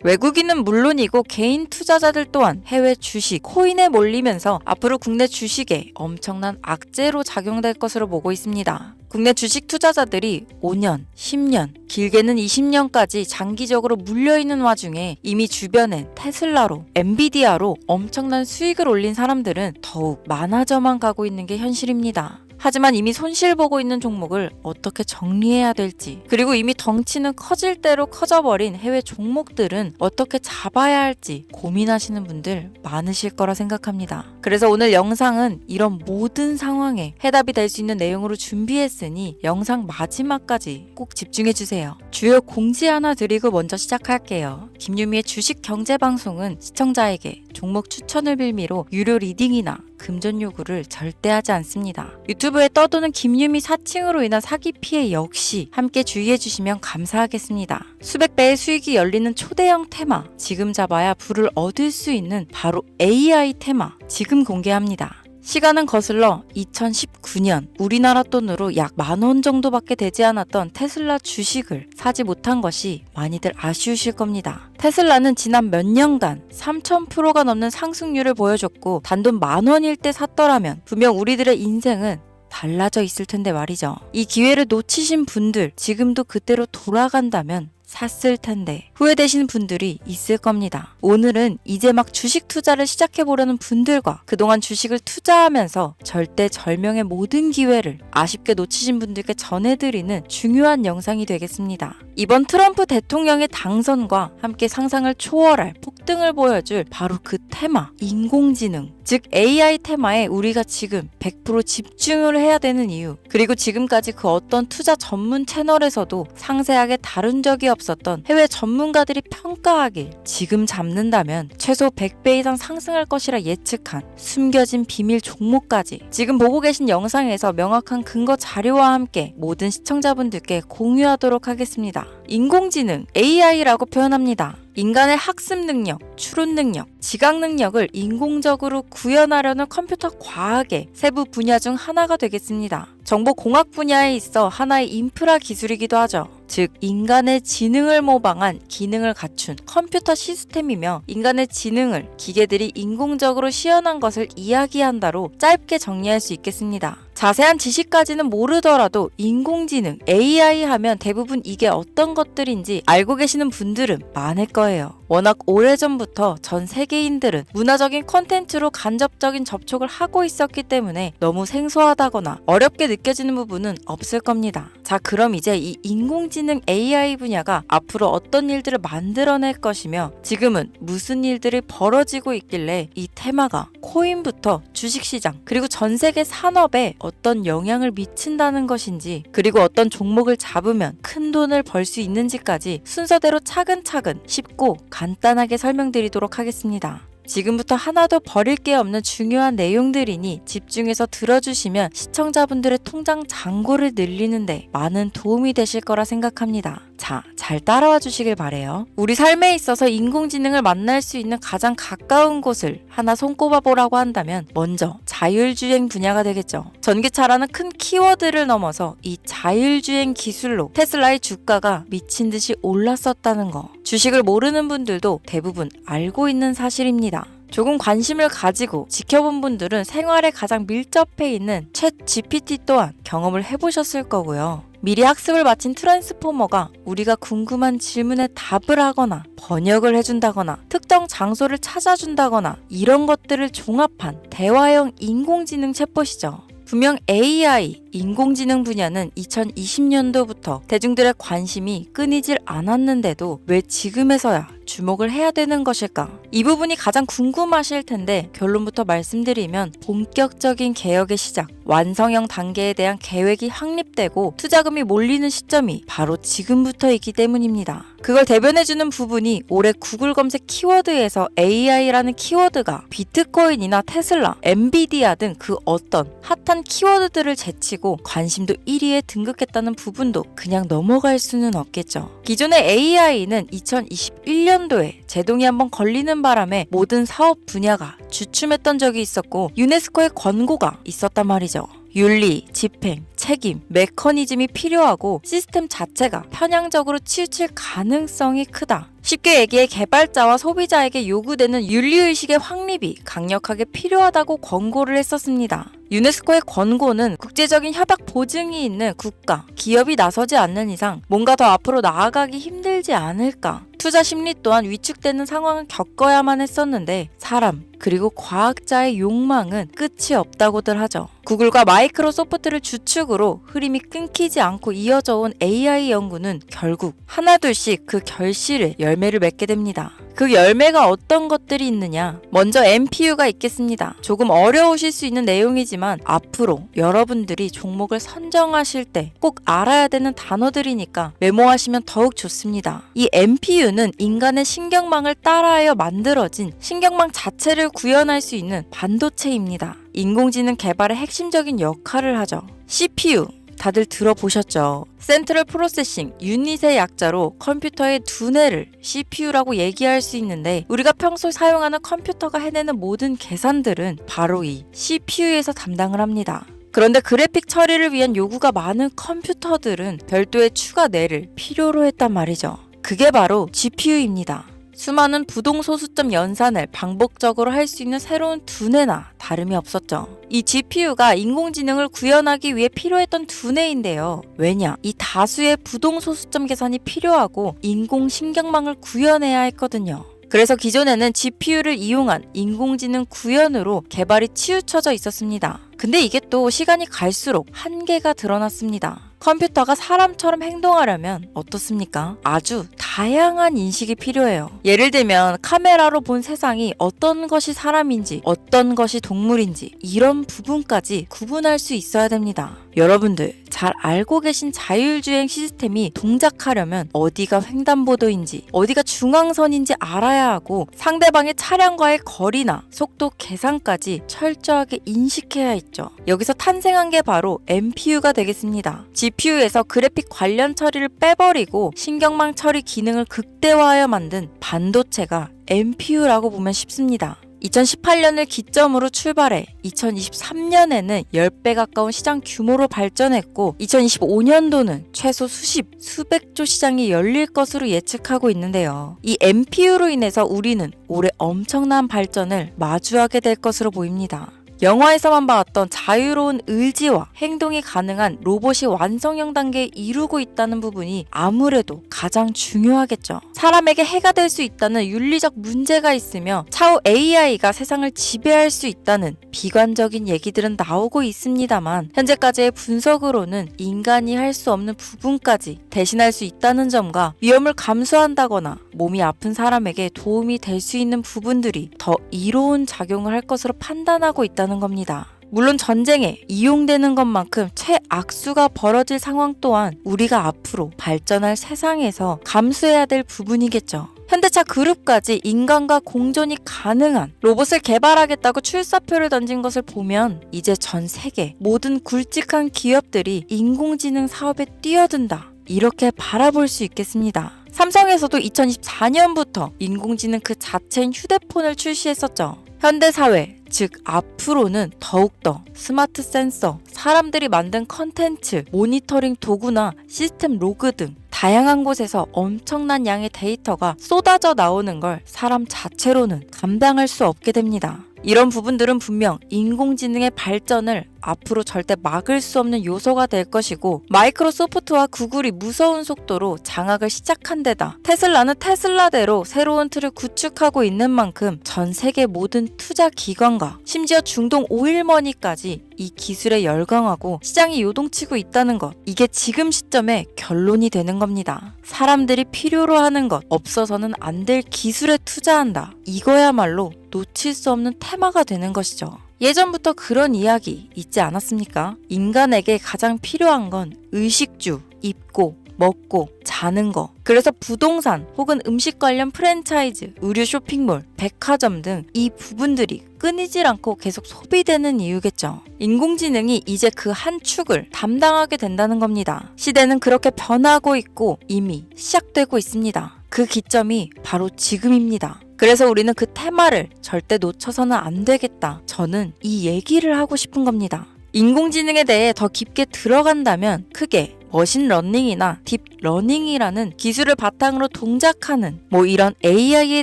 외국인은 물론이고 개인 투자자들 또한 해외 주식, 코인에 몰리면서 앞으로 국내 주식에 엄청난 악재로 작용될 것으로 보고 있습니다. 국내 주식 투자자들이 5년, 10년, 길게는 20년까지 장기적으로 물려있는 와중에 이미 주변엔 테슬라로, 엔비디아로 엄청난 수익을 올린 사람들은 더욱 많아져만 가고 있는 게 현실입니다. 하지만 이미 손실 보고 있는 종목을 어떻게 정리해야 될지, 그리고 이미 덩치는 커질 대로 커져버린 해외 종목들은 어떻게 잡아야 할지 고민하시는 분들 많으실 거라 생각합니다. 그래서 오늘 영상은 이런 모든 상황에 해답이 될 수 있는 내용으로 준비했으니 영상 마지막까지 꼭 집중해주세요. 주요 공지 하나 드리고 먼저 시작할게요. 김유미의 주식 경제 방송은 시청자에게 종목 추천을 빌미로 유료 리딩이나 금전 요구를 절대 하지 않습니다. 유튜브에 떠도는 김유미 사칭으로 인한 사기 피해 역시 함께 주의해 주시면 감사하겠습니다. 수백 배의 수익이 열리는 초대형 테마, 지금 잡아야 부를 얻을 수 있는 바로 AI 테마 지금 공개합니다. 시간은 거슬러 2019년 우리나라 돈으로 약 10,000원 정도밖에 되지 않았던 테슬라 주식을 사지 못한 것이 많이들 아쉬우실 겁니다. 테슬라는 지난 몇 년간 3000%가 넘는 상승률을 보여줬고 단돈 10,000원일 때 샀더라면 분명 우리들의 인생은 달라져 있을 텐데 말이죠. 이 기회를 놓치신 분들, 지금도 그때로 돌아간다면 샀을 텐데 후회되시는 분들이 있을 겁니다. 오늘은 이제 막 주식 투자를 시작해보려는 분들과 그동안 주식을 투자하면서 절대절명의 모든 기회를 아쉽게 놓치신 분들께 전해드리는 중요한 영상이 되겠습니다. 이번 트럼프 대통령의 당선과 함께 상상을 초월할 폭등을 보여줄 바로 그 테마, 인공지능, 즉 AI 테마에 우리가 지금 100% 집중을 해야 되는 이유, 그리고 지금까지 그 어떤 투자 전문 채널에서도 상세하게 다룬 적이 없었던 해외 전문가들이 평가하길 지금 잡는다면 최소 100배 이상 상승할 것이라 예측한 숨겨진 비밀 종목까지 지금 보고 계신 영상에서 명확한 근거 자료와 함께 모든 시청자분들께 공유하도록 하겠습니다. 인공지능, AI라고 표현합니다. 인간의 학습 능력, 추론 능력, 지각 능력을 인공적으로 구현하려는 컴퓨터 과학의 세부 분야 중 하나가 되겠습니다. 정보공학 분야에 있어 하나의 인프라 기술이기도 하죠. 즉 인간의 지능을 모방한 기능을 갖춘 컴퓨터 시스템이며 인간의 지능을 기계들이 인공적으로 시연한 것을 이야기한다로 짧게 정리할 수 있겠습니다. 자세한 지식까지는 모르더라도 인공지능, AI 하면 대부분 이게 어떤 것들인지 알고 계시는 분들은 많을 거예요. 워낙 오래전부터 전 세계인들은 문화적인 콘텐츠로 간접적인 접촉을 하고 있었기 때문에 너무 생소하다거나 어렵게 느껴지는 부분은 없을 겁니다. 자, 그럼 이제 이 인공지능 AI 분야가 앞으로 어떤 일들을 만들어낼 것이며 지금은 무슨 일들이 벌어지고 있길래 이 테마가 코인부터 주식시장 그리고 전 세계 산업에 어떤 영향을 미친다는 것인지, 그리고 어떤 종목을 잡으면 큰 돈을 벌 수 있는지까지 순서대로 차근차근 쉽고 간단하게 설명드리도록 하겠습니다. 지금부터 하나도 버릴 게 없는 중요한 내용들이니 집중해서 들어주시면 시청자분들의 통장 잔고를 늘리는데 많은 도움이 되실 거라 생각합니다. 자, 잘 따라와 주시길 바래요. 우리 삶에 있어서 인공지능을 만날 수 있는 가장 가까운 곳을 하나 손꼽아 보라고 한다면 먼저 자율주행 분야가 되겠죠. 전기차라는 큰 키워드를 넘어서 이 자율주행 기술로 테슬라의 주가가 미친 듯이 올랐었다는 거, 주식을 모르는 분들도 대부분 알고 있는 사실입니다. 조금 관심을 가지고 지켜본 분들은 생활에 가장 밀접해 있는 챗 GPT 또한 경험을 해보셨을 거고요. 미리 학습을 마친 트랜스포머가 우리가 궁금한 질문에 답을 하거나 번역을 해준다거나 특정 장소를 찾아준다거나 이런 것들을 종합한 대화형 인공지능 챗봇이죠. 분명 AI, 인공지능 분야는 2020년도부터 대중들의 관심이 끊이질 않았는데도 왜 지금에서야 주목을 해야 되는 것일까? 이 부분이 가장 궁금하실 텐데 결론부터 말씀드리면 본격적인 개혁의 시작, 완성형 단계에 대한 계획이 확립되고 투자금이 몰리는 시점이 바로 지금부터이기 때문입니다. 그걸 대변해주는 부분이 올해 구글 검색 키워드에서 AI라는 키워드가 비트코인이나 테슬라, 엔비디아 등 그 어떤 핫한 키워드들을 제치고 관심도 1위에 등극했다는 부분도 그냥 넘어갈 수는 없겠죠. 기존의 AI는 2021년도에 제동이 한번 걸리는 바람에 모든 사업 분야가 주춤했던 적이 있었고 유네스코의 권고가 있었단 말이죠. 윤리, 집행, 책임, 메커니즘이 필요하고 시스템 자체가 편향적으로 치우칠 가능성이 크다. 쉽게 얘기해 개발자와 소비자에게 요구되는 윤리의식의 확립이 강력하게 필요하다고 권고를 했었습니다. 유네스코의 권고는 국제적인 협약 보증이 있는 국가, 기업이 나서지 않는 이상 뭔가 더 앞으로 나아가기 힘들지 않을까. 투자 심리 또한 위축되는 상황을 겪어야만 했었는데 사람, 그리고 과학자의 욕망은 끝이 없다고들 하죠. 구글과 마이크로소프트를 주축으로 흐름이 끊기지 않고 이어져 온 AI 연구는 결국 하나둘씩 그 결실을 열매를 맺게 됩니다. 그 열매가 어떤 것들이 있느냐? 먼저 NPU가 있겠습니다. 조금 어려우실 수 있는 내용이지만 앞으로 여러분들이 종목을 선정하실 때 꼭 알아야 되는 단어들이니까 메모하시면 더욱 좋습니다. 이 NPU는 인간의 신경망을 따라하여 만들어진 신경망 자체를 구현할 수 있는 반도체입니다. 인공지능 개발의 핵심적인 역할을 하죠. CPU 다들 들어보셨죠? 센트럴 프로세싱 유닛의 약자로 컴퓨터의 두뇌를 CPU라고 얘기할 수 있는데 우리가 평소 사용하는 컴퓨터가 해내는 모든 계산들은 바로 이 CPU에서 담당을 합니다. 그런데 그래픽 처리를 위한 요구가 많은 컴퓨터들은 별도의 추가 뇌를 필요로 했단 말이죠. 그게 바로 GPU입니다. 수많은 부동소수점 연산을 반복적으로 할 수 있는 새로운 두뇌나 다름이 없었죠. 이 GPU가 인공지능을 구현하기 위해 필요했던 두뇌인데요. 왜냐? 이 다수의 부동소수점 계산이 필요하고 인공신경망을 구현해야 했거든요. 그래서 기존에는 GPU를 이용한 인공지능 구현으로 개발이 치우쳐져 있었습니다. 근데 이게 또 시간이 갈수록 한계가 드러났습니다. 컴퓨터가 사람처럼 행동하려면 어떻습니까? 아주 다양한 인식이 필요해요. 예를 들면 카메라로 본 세상이 어떤 것이 사람인지 어떤 것이 동물인지 이런 부분까지 구분할 수 있어야 됩니다. 여러분들 잘 알고 계신 자율주행 시스템이 동작하려면 어디가 횡단보도인지 어디가 중앙선인지 알아야 하고 상대방의 차량과의 거리나 속도 계산까지 철저하게 인식해야 있죠. 여기서 탄생한 게 바로 NPU가 되겠습니다. GPU에서 그래픽 관련 처리를 빼버리고 신경망 처리 기능을 극대화하여 만든 반도체가 NPU라고 보면 쉽습니다. 2018년을 기점으로 출발해 2023년에는 10배 가까운 시장 규모로 발전했고 2025년도는 최소 수백조 시장이 열릴 것으로 예측하고 있는데요. 이 NPU로 인해서 우리는 올해 엄청난 발전을 마주하게 될 것으로 보입니다. 영화에서만 봤던 자유로운 의지와 행동이 가능한 로봇이 완성형 단계에 이르고 있다는 부분이 아무래도 가장 중요하겠죠. 사람에게 해가 될 수 있다는 윤리적 문제가 있으며 차후 AI가 세상을 지배할 수 있다는 비관적인 얘기들은 나오고 있습니다만 현재까지의 분석으로는 인간이 할 수 없는 부분까지 대신할 수 있다는 점과 위험을 감수한다거나 몸이 아픈 사람에게 도움이 될 수 있는 부분들이 더 이로운 작용을 할 것으로 판단하고 있다는 겁니다. 물론 전쟁에 이용되는 것만큼 최악수가 벌어질 상황 또한 우리가 앞으로 발전할 세상에서 감수해야 될 부분이겠죠. 현대차 그룹까지 인간과 공존이 가능한 로봇을 개발하겠다고 출사표를 던진 것을 보면 이제 전 세계 모든 굵직한 기업들이 인공지능 사업에 뛰어든다. 이렇게 바라볼 수 있겠습니다. 삼성에서도 2024년부터 인공지능 그 자체인 휴대폰을 출시했었죠. 현대사회, 즉 앞으로는 더욱더 스마트 센서, 사람들이 만든 컨텐츠, 모니터링 도구나 시스템 로그 등 다양한 곳에서 엄청난 양의 데이터가 쏟아져 나오는 걸 사람 자체로는 감당할 수 없게 됩니다. 이런 부분들은 분명 인공지능의 발전을 앞으로 절대 막을 수 없는 요소가 될 것이고 마이크로소프트와 구글이 무서운 속도로 장악을 시작한 데다 테슬라는 테슬라대로 새로운 틀을 구축하고 있는 만큼 전 세계 모든 투자 기관과 심지어 중동 오일머니까지 이 기술에 열광하고 시장이 요동치고 있다는 것, 이게 지금 시점에 결론이 되는 겁니다. 사람들이 필요로 하는 것, 없어서는 안 될 기술에 투자한다. 이거야말로 놓칠 수 없는 테마가 되는 것이죠. 예전부터 그런 이야기 있지 않았습니까? 인간에게 가장 필요한 건 의식주, 입고, 먹고, 자는 거. 그래서 부동산 혹은 음식 관련 프랜차이즈, 의류 쇼핑몰, 백화점 등 이 부분들이 끊이질 않고 계속 소비되는 이유겠죠. 인공지능이 이제 그 한 축을 담당하게 된다는 겁니다. 시대는 그렇게 변하고 있고 이미 시작되고 있습니다. 그 기점이 바로 지금입니다. 그래서 우리는 그 테마를 절대 놓쳐서는 안 되겠다. 저는 이 얘기를 하고 싶은 겁니다. 인공지능에 대해 더 깊게 들어간다면 크게 머신러닝이나 딥러닝이라는 기술을 바탕으로 동작하는 이런 AI에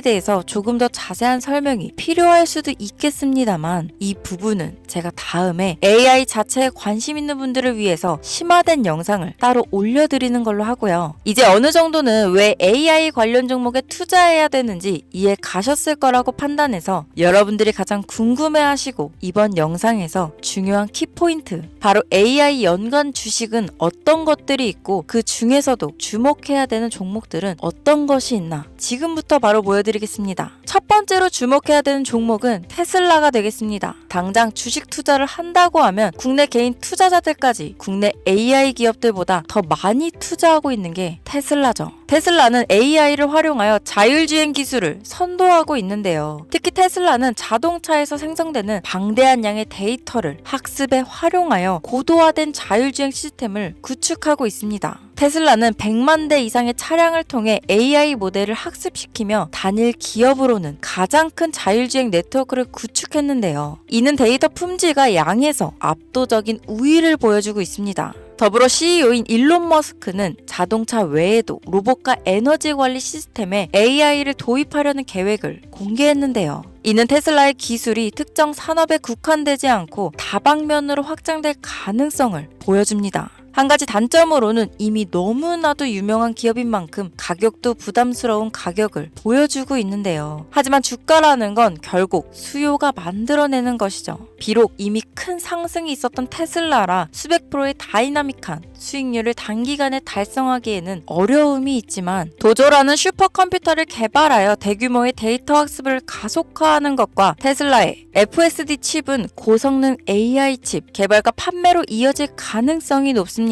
대해서 조금 더 자세한 설명이 필요할 수도 있겠습니다만 이 부분은 제가 다음에 AI 자체에 관심 있는 분들을 위해서 심화된 영상을 따로 올려드리는 걸로 하고요. 이제 어느 정도는 왜 AI 관련 종목에 투자해야 되는지 이해 가셨을 거라고 판단해서 여러분들이 가장 궁금해하시고 이번 영상에서 중요한 키포인트, 바로 AI 연관 주식은 어떤 것들이 있고 그 중에서도 주목해야 되는 종목들은 어떤 것이 있나 지금부터 바로 보여드리겠습니다. 첫 번째로 주목해야 되는 종목은 테슬라가 되겠습니다. 당장 주식 투자를 한다고 하면 국내 개인 투자자들까지 국내 AI 기업들보다 더 많이 투자하고 있는 게 테슬라죠. 테슬라는 AI를 활용하여 자율주행 기술을 선도하고 있는데요. 특히 테슬라는 자동차에서 생성되는 방대한 양의 데이터를 학습에 활용하여 고도화된 자율주행 시스템을 구축하고 있습니다. 테슬라는 100만 대 이상의 차량을 통해 AI 모델을 학습시키며 단일 기업으로는 가장 큰 자율주행 네트워크를 구축했는데요. 이는 데이터 품질과 양에서 압도적인 우위를 보여주고 있습니다. 더불어 CEO인 일론 머스크는 자동차 외에도 로봇과 에너지 관리 시스템에 AI를 도입하려는 계획을 공개했는데요. 이는 테슬라의 기술이 특정 산업에 국한되지 않고 다방면으로 확장될 가능성을 보여줍니다. 한 가지 단점으로는 이미 너무나도 유명한 기업인 만큼 가격도 부담스러운 가격을 보여주고 있는데요. 하지만 주가라는 건 결국 수요가 만들어내는 것이죠. 비록 이미 큰 상승이 있었던 테슬라라 수백 프로의 다이나믹한 수익률을 단기간에 달성하기에는 어려움이 있지만 도조라는 슈퍼컴퓨터를 개발하여 대규모의 데이터 학습을 가속화하는 것과 테슬라의 FSD 칩은 고성능 AI 칩 개발과 판매로 이어질 가능성이 높습니다.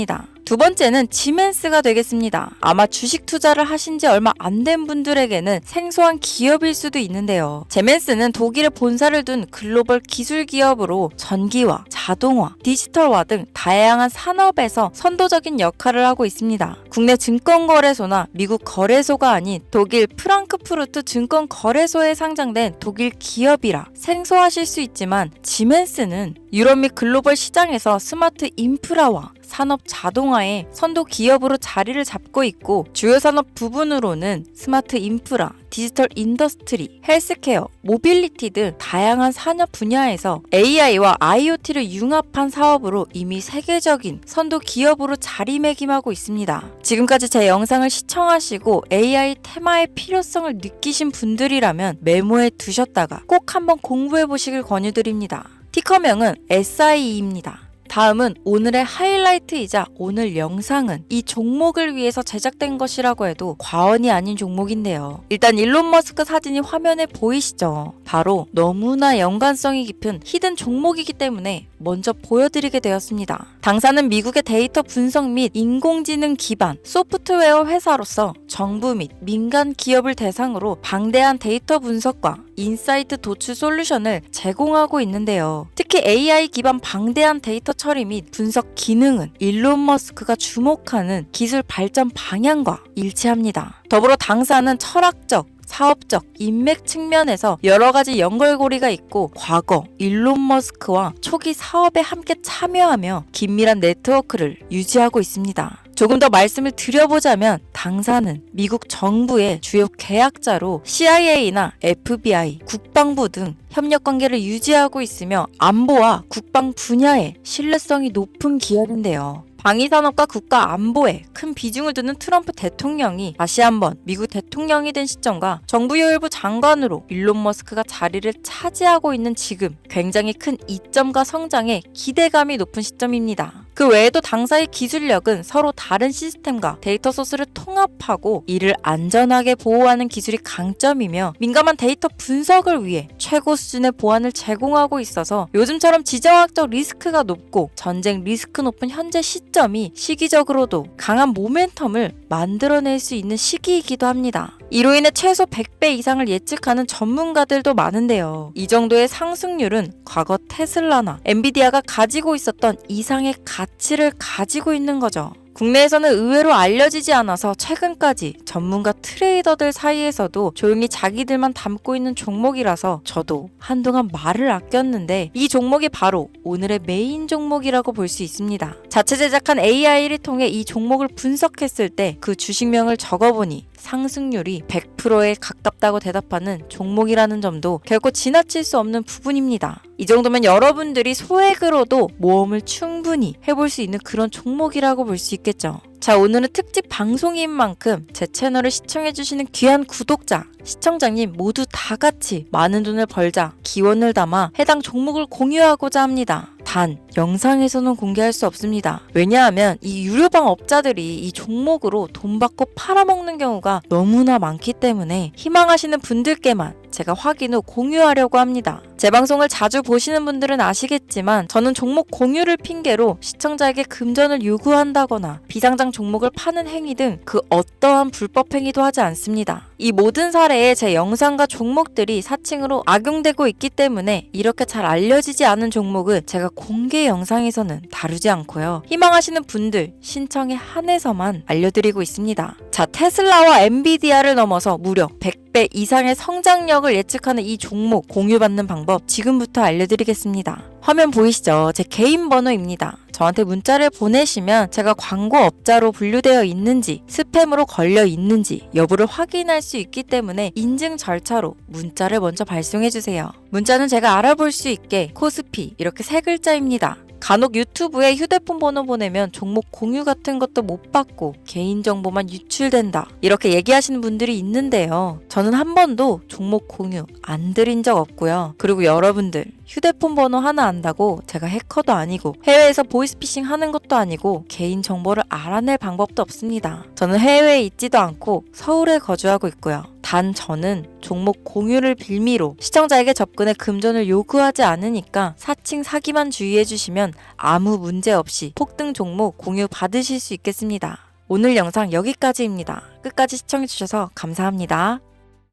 두 번째는 지멘스가 되겠습니다. 아마 주식 투자를 하신 지 얼마 안 된 분들에게는 생소한 기업일 수도 있는데요. 지멘스는 독일에 본사를 둔 글로벌 기술 기업으로 전기화, 자동화, 디지털화 등 다양한 산업에서 선도적인 역할을 하고 있습니다. 국내 증권거래소나 미국 거래소가 아닌 독일 프랑크푸르트 증권거래소에 상장된 독일 기업이라 생소하실 수 있지만 지멘스는 유럽 및 글로벌 시장에서 스마트 인프라와 산업 자동화의 선도 기업으로 자리를 잡고 있고 주요 산업 부분으로는 스마트 인프라, 디지털 인더스트리, 헬스케어, 모빌리티 등 다양한 산업 분야에서 AI와 IoT를 융합한 사업으로 이미 세계적인 선도 기업으로 자리매김하고 있습니다. 지금까지 제 영상을 시청하시고 AI 테마의 필요성을 느끼신 분들이라면 메모해 두셨다가 꼭 한번 공부해 보시길 권유드립니다. 티커명은 SIE입니다. 다음은 오늘의 하이라이트이자 오늘 영상은 이 종목을 위해서 제작된 것이라고 해도 과언이 아닌 종목인데요. 일단 일론 머스크 사진이 화면에 보이시죠? 바로 너무나 연관성이 깊은 히든 종목이기 때문에 먼저 보여드리게 되었습니다. 당사는 미국의 데이터 분석 및 인공지능 기반 소프트웨어 회사로서 정부 및 민간 기업을 대상으로 방대한 데이터 분석과 인사이트 도출 솔루션을 제공하고 있는데요. 특히 AI 기반 방대한 데이터 처리 및 분석 기능은 일론 머스크가 주목하는 기술 발전 방향과 일치합니다. 더불어 당사는 철학적, 사업적, 인맥 측면에서 여러 가지 연결고리가 있고 과거 일론 머스크와 초기 사업에 함께 참여하며 긴밀한 네트워크를 유지하고 있습니다. 조금 더 말씀을 드려보자면 당사는 미국 정부의 주요 계약자로 CIA나 FBI, 국방부 등 협력 관계를 유지하고 있으며 안보와 국방 분야에 신뢰성이 높은 기업인데요. 방위산업과 국가 안보에 큰 비중을 두는 트럼프 대통령이 다시 한번 미국 대통령이 된 시점과 정부요일부 장관으로 일론 머스크가 자리를 차지하고 있는 지금 굉장히 큰 이점과 성장에 기대감이 높은 시점입니다. 그 외에도 당사의 기술력은 서로 다른 시스템과 데이터 소스를 통합하고 이를 안전하게 보호하는 기술이 강점이며 민감한 데이터 분석을 위해 최고 수준의 보안을 제공하고 있어서 요즘처럼 지정학적 리스크가 높고 전쟁 리스크 높은 현재 시점이 시기적으로도 강한 모멘텀을 만들어낼 수 있는 시기이기도 합니다. 이로 인해 최소 100배 이상을 예측하는 전문가들도 많은데요. 이 정도의 상승률은 과거 테슬라나 엔비디아가 가지고 있었던 이상의 가치를 가지고 있는 거죠. 국내에서는 의외로 알려지지 않아서 최근까지 전문가 트레이더들 사이에서도 조용히 자기들만 담고 있는 종목이라서 저도 한동안 말을 아꼈는데 이 종목이 바로 오늘의 메인 종목이라고 볼 수 있습니다. 자체 제작한 AI를 통해 이 종목을 분석했을 때 그 주식명을 적어보니 상승률이 100%에 가깝다고 대답하는 종목이라는 점도 결코 지나칠 수 없는 부분입니다. 이 정도면 여러분들이 소액으로도 모험을 충분히 해볼 수 있는 그런 종목이라고 볼 수 있겠죠. 자, 오늘은 특집 방송인 만큼 제 채널을 시청해주시는 귀한 구독자, 시청자님 모두 다 같이 많은 돈을 벌자 기원을 담아 해당 종목을 공유하고자 합니다. 단, 영상에서는 공개할 수 없습니다. 왜냐하면 이 유료방 업자들이 이 종목으로 돈 받고 팔아먹는 경우가 너무나 많기 때문에 희망하시는 분들께만 제가 확인 후 공유하려고 합니다. 제 방송을 자주 보시는 분들은 아시겠지만 저는 종목 공유를 핑계로 시청자에게 금전을 요구한다거나 비상장 종목을 파는 행위 등 그 어떠한 불법 행위도 하지 않습니다. 이 모든 사례에 제 영상과 종목들이 사칭으로 악용되고 있기 때문에 이렇게 잘 알려지지 않은 종목은 제가 공개 영상에서는 다루지 않고요. 희망하시는 분들 신청에 한해서만 알려드리고 있습니다. 자, 테슬라와 엔비디아를 넘어서 무려 100배 이상의 성장력을 예측하는 이 종목 공유받는 방법 지금부터 알려드리겠습니다. 화면 보이시죠? 제 개인 번호입니다. 저한테 문자를 보내시면 제가 광고업자로 분류되어 있는지 스팸으로 걸려 있는지 여부를 확인할 수 있기 때문에 인증 절차로 문자를 먼저 발송해주세요. 문자는 제가 알아볼 수 있게 코스피 이렇게 세 글자입니다. 간혹 유튜브에 휴대폰 번호 보내면 종목 공유 같은 것도 못 받고 개인정보만 유출된다 이렇게 얘기하시는 분들이 있는데요. 저는 한 번도 종목 공유 안 드린 적 없고요. 그리고 여러분들 휴대폰 번호 하나 안다고 제가 해커도 아니고 해외에서 보이스피싱 하는 것도 아니고 개인정보를 알아낼 방법도 없습니다. 저는 해외에 있지도 않고 서울에 거주하고 있고요. 단 저는 종목 공유를 빌미로 시청자에게 접근해 금전을 요구하지 않으니까 사칭 사기만 주의해 주시면 아무 문제 없이 폭등 종목 공유 받으실 수 있겠습니다. 오늘 영상 여기까지입니다. 끝까지 시청해 주셔서 감사합니다.